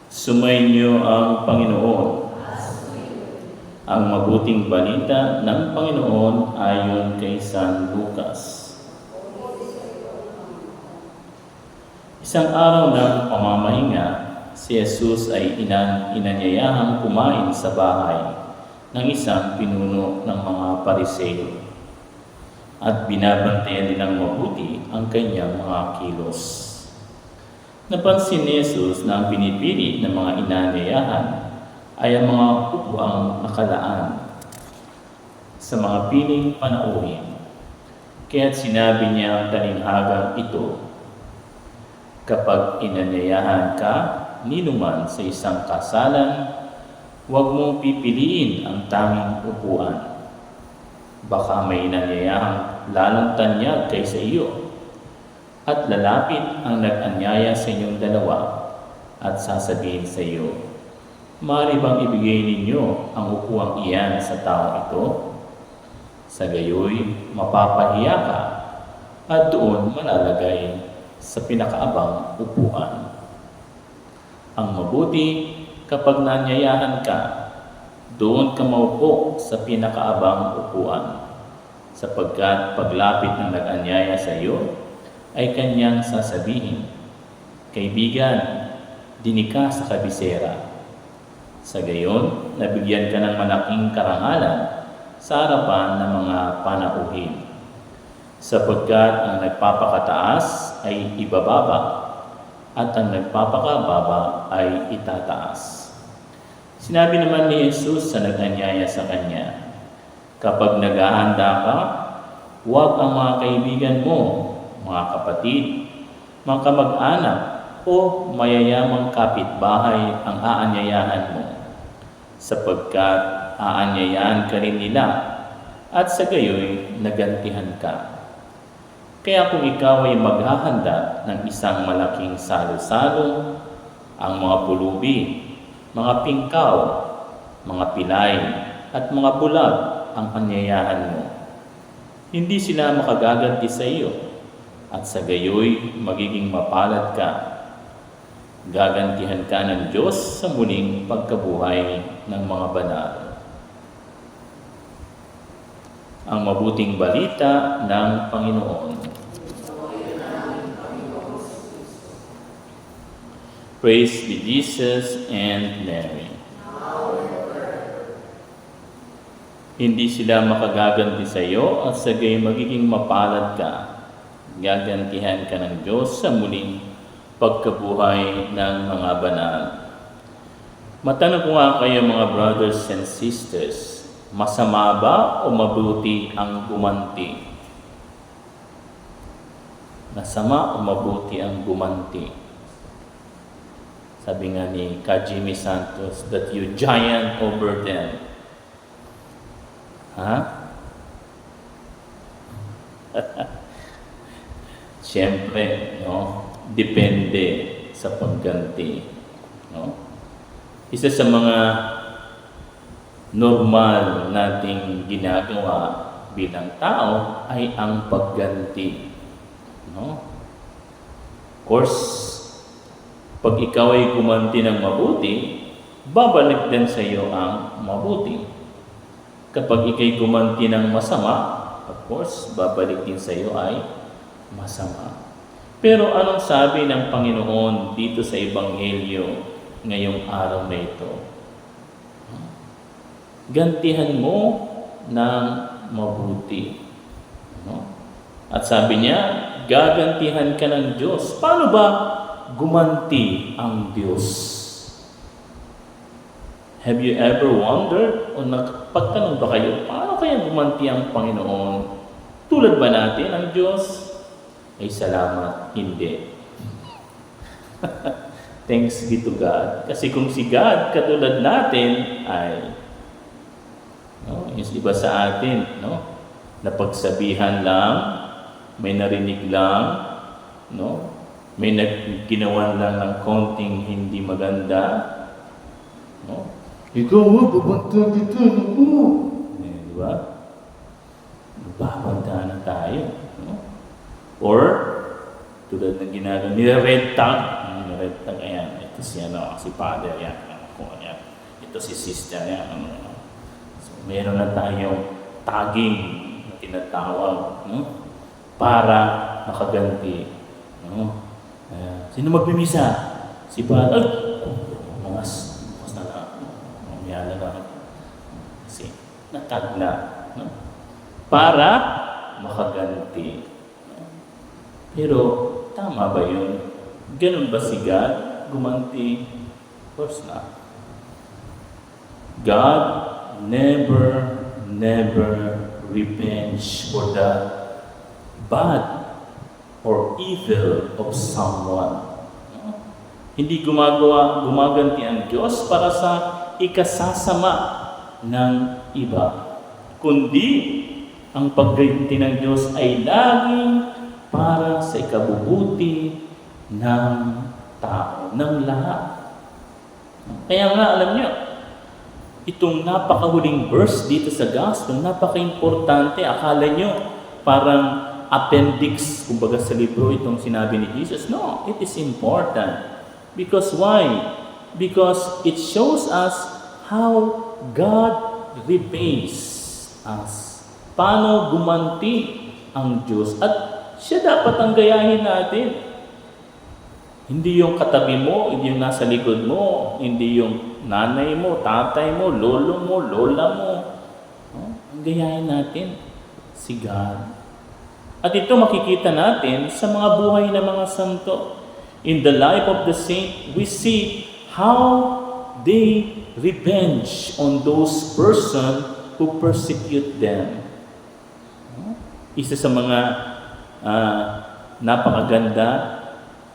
Sumainyo ang Panginoon. Ang mabuting balita ng Panginoon ayon kay San Lucas. Isang araw ng pamamahinga, si Jesus ay inanyayahang kumain sa bahay ng isang pinuno ng mga Pariseo at binabantayan nilang mabuti ang kanyang mga kilos. Napansin ni Jesus na ang pinipili ng mga inanyayahan ay ang mga upuang nakalaan sa mga piling panauhin. Kaya't sinabi niya ang talinghagang ito, kapag inanyayahan ka ninuman sa isang kasalan, huwag mong pipiliin ang tanging upuan. Baka may inanyayahang lalong tanyag kaysa iyo, at lalapit ang nag-anyaya sa inyong dalawa at sasabihin sa iyo, maaari bang ibigay ninyo ang upuang iyan sa taong ito? Sa gayoy, mapapahiya ka at doon malalagay sa pinakaabang upuan. Ang mabuti, kapag nanyayahan ka, doon ka maupo sa pinakaabang upuan, sapagkat paglapit ng nag-anyaya sa iyo, ay kanyang sasabihin, kaibigan, dinig ka sa kabisera. Sa gayon, nabigyan ka ng malaking karangalan sa harapan ng mga panauhin, sapagkat ang nagpapakataas ay ibababa at ang nagpapakababa ay itataas. Sinabi naman ni Jesus sa nag-anyaya sa kanya, kapag naghahanda ka, huwag ang mga kaibigan mo, mga kapatid, mga kamag-anak, o mayayamang kapitbahay ang aanyayahan mo, sapagkat aanyayahan ka rin nila, at sa gayoy nagantihan ka. Kaya kung ikaw ay maghahanda ng isang malaking salo-salo, ang mga pulubi, mga pingkaw, mga pilay, at mga bulag ang anyayahan mo, hindi sila makagaganti sa iyo, at sa gayoy magiging mapalad ka. Gagantihan ka ng Diyos sa muling pagkabuhay ng mga banal. Ang mabuting balita ng Panginoon. Praise be Jesus and Mary. Hindi sila makagaganti sa iyo at sa gayoy magiging mapalad ka. Gagantihan ka ng Diyos sa muling pagkabuhay ng mga banal. Matanong ko nga kayo mga brothers and sisters, masama ba o mabuti ang gumanti? Masama o mabuti ang gumanti? Sabi nga ni Kajimi Santos, that you giant over them. Ha? Siyempre, no? Depende sa pagganti. No? Isa sa mga normal nating ginagawa bilang tao ay ang pagganti. No? Of course, pag ikaw ay gumanti ng mabuti, babalik din sa iyo ang mabuti. Kapag ikay gumanti ng masama, of course, babalik din sa iyo ay masama. Pero anong sabi ng Panginoon dito sa Ebanghelyo ngayong araw na ito? Gantihan mo ng mabuti. No? At sabi niya, gagantihan ka ng Diyos. Paano ba gumanti ang Diyos? Have you ever wondered o nagpagtanong ba kayo, paano kaya gumanti ang Panginoon? Tulad ba natin ang Diyos? Ay salamat, hindi. Thanks be to God. Kasi kung si God katulad natin ay yung iba sa atin, no? Napagsabihan lang, may narinig lang, no? May ginawan lang ng konting hindi maganda, no? Ikaw mo, babanta kita, naku! Di ba? Babanta na tayo, no? Or, tulad ng ginagawa, nire-red tag, Ayan, ito si si father yan. Yan. Ito si sister yan. So, meron na tayong tagging na tinatawag, no? Para makaganti. No? Sino magmimisa? Si father. Bukas na lang. Mamaya na lang. Kasi natag na. No? Para makaganti. Pero tama ba yun? Ganun ba si God? Gumanti? Of course not. God never revenge for the bad or evil of someone. Hindi gumaganti ang Diyos para sa ikasasama ng iba. Kundi, ang pagganti ng Diyos ay laging para sa ikabubuti ng tao, ng lahat. Kaya nga, alam niyo, itong napakahuling verse dito sa Gospel, napaka-importante. Akala nyo, parang appendix, kumbaga sa libro, itong sinabi ni Jesus. No, it is important. Because why? Because it shows us how God repays us. Paano gumanti ang Diyos. At siya dapat ang gayahin natin. Hindi yung katabi mo, hindi yung nasa likod mo, hindi yung nanay mo, tatay mo, lolo mo, lola mo. No? Ang gayahin natin, si God. At ito makikita natin sa mga buhay ng mga santo. In the life of the saint, we see how they revenge on those person who persecute them. Isa sa mga napakaganda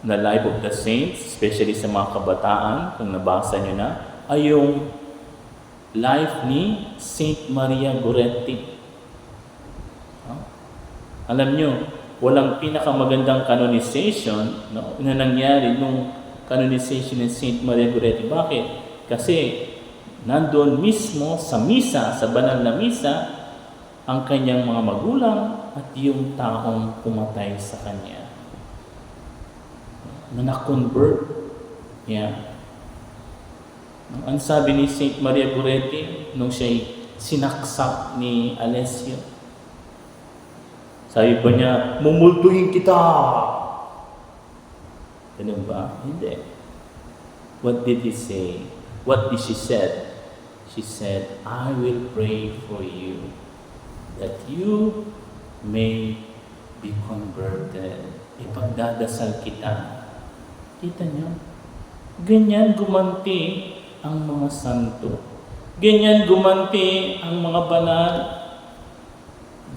na life of the saints, especially sa mga kabataan, kung nabasa nyo na, ay yung life ni Saint Maria Goretti. Alam nyo, walang pinakamagandang canonization na nangyari nung canonization ni Saint Maria Goretti. Bakit? Kasi nandoon mismo sa misa, sa banal na misa, ang kanyang mga magulang at yung taong pumatay sa kanya. Na na-convert. Yeah. Ang sabi ni Saint Maria Goretti nung siya'y sinaksak ni Alessio, sabi pa niya, mumultuhin kita. Ganun ba? Hindi. What did he say? What did she said? She said, I will pray for you that you may be converted. Ipagdadasal kita. Kita niyo? Ganyan gumanti ang mga santo. Ganyan gumanti ang mga banal.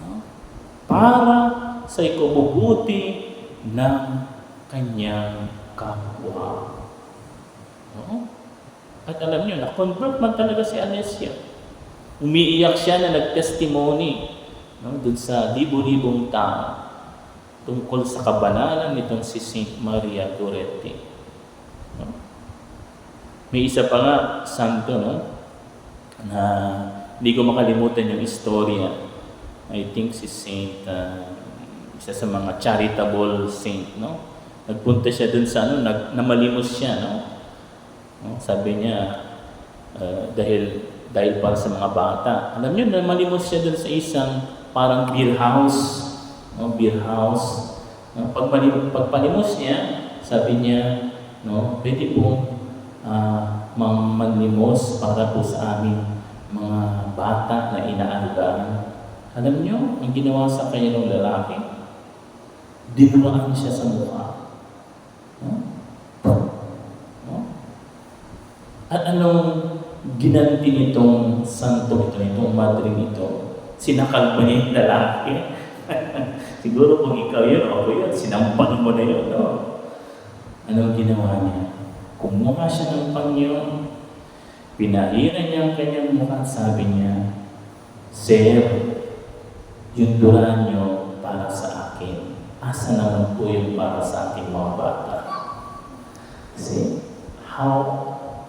No? Para sa ikabubuti ng kanyang kapwa. No? At alam niyo, na-convert man talaga si Alessio. Umiiyak siya na nag-testimony, no, dun sa libo-libong tao tungkol sa kabanalan nitong si Saint Maria Goretti. No? May isa pa nga, santo, no, na hindi ko makalimutan yung istorya. I think si Saint, isa sa mga charitable saint, no? Nagpunta siya dun sa namalimos siya, no? Sabi niya, dahil para sa mga bata. Alam niyo, namalimos siya dun sa isang parang beer house. No? Beer house. No? Pagpalimos niya, sabi niya, no, pwede po manlimos para po sa aming mga bata na inaalagaan. Alam niyo, ang ginawa sa kanya ng lalaki, dinuraan siya sa mukha. No? No? At anong ginanti nitong santo ito, itong madre nito? Sinakal mo niya yung lalaki. Siguro kung ikaw yun, ako yun, sinampal mo na yun. No? Anong ginawa niya? Kumuha siya ng pangyon, pinahira niya ang kanyang mukha at sabi niya, Sir, yung duraan niyo para sa akin. Asa naman po yung para sa aking mga bata? See, how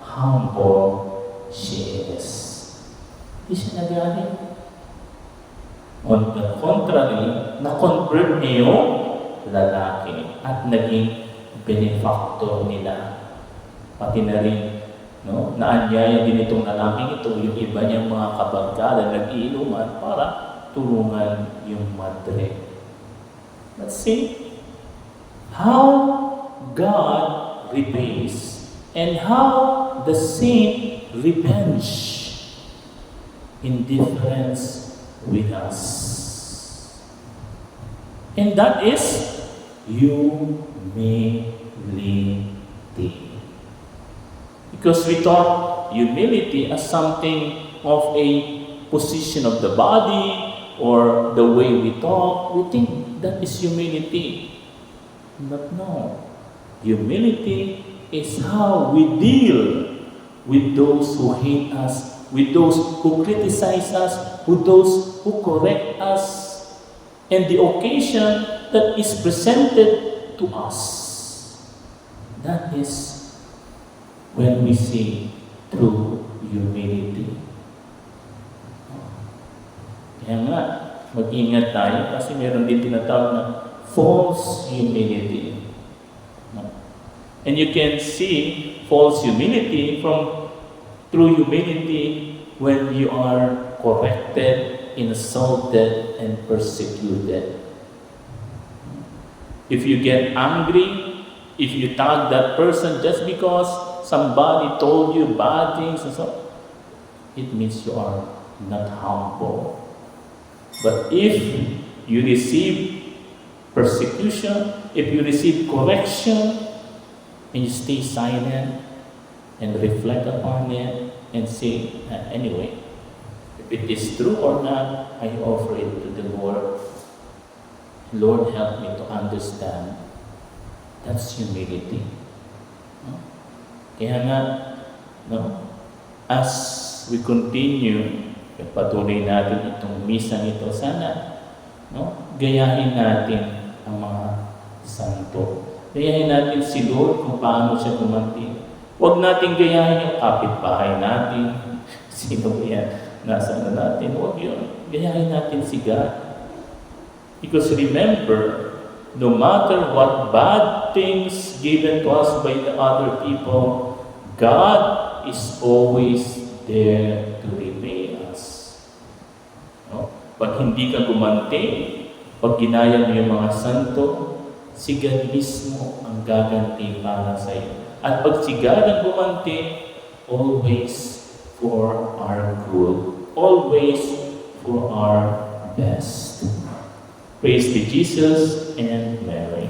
humble she is. Hindi siya nagalit. On the contrary, na-convert niyo lalaki at naging benefactor nila. Pati na rin, no, naanyaya din itong lalaking ito, yung iba niyang mga kabarkada nag-iinuman para tulungan yung madre. Let's see how God repays and how the saint revenge in difference with us. And that is humility. Because we thought humility as something of a position of the body or the way we talk, we think that is humility. But no. Humility is how we deal with those who hate us, with those who criticize us, with those who correct us, and the occasion that is presented to us. That is when we see true humility. Kaya nga, mag-ingat tayo kasi meron din tinatawag na false humility. And you can see false humility from true humility when you are corrected, insulted, and persecuted. If you get angry, if you tag that person just because somebody told you bad things and so, it means you are not humble. But if you receive persecution, if you receive correction, and you stay silent and reflect upon it and say, anyway, if it is true or not, I offer it to the Lord. Lord, help me to understand. That's humility. No? Kaya nga, no, as we continue, patuloy natin itong misang ito, sana, no, gayahin natin ang mga santo. Gayahin natin si Lord kung paano siya gumanti. Huwag natin gayahin yung kapitbahay natin. Sino yan? Nasa natin? Huwag yun. Gayahin natin si God. Because remember, no matter what bad things given to us by the other people, God is always there to repay us. No? Pag hindi ka gumanti, pag ginaya mo yung mga santo, si God mismo ang gaganti para sa iyo. At pag si God ang gumanti, always for our good, always for our best. Praise be Jesus and Mary.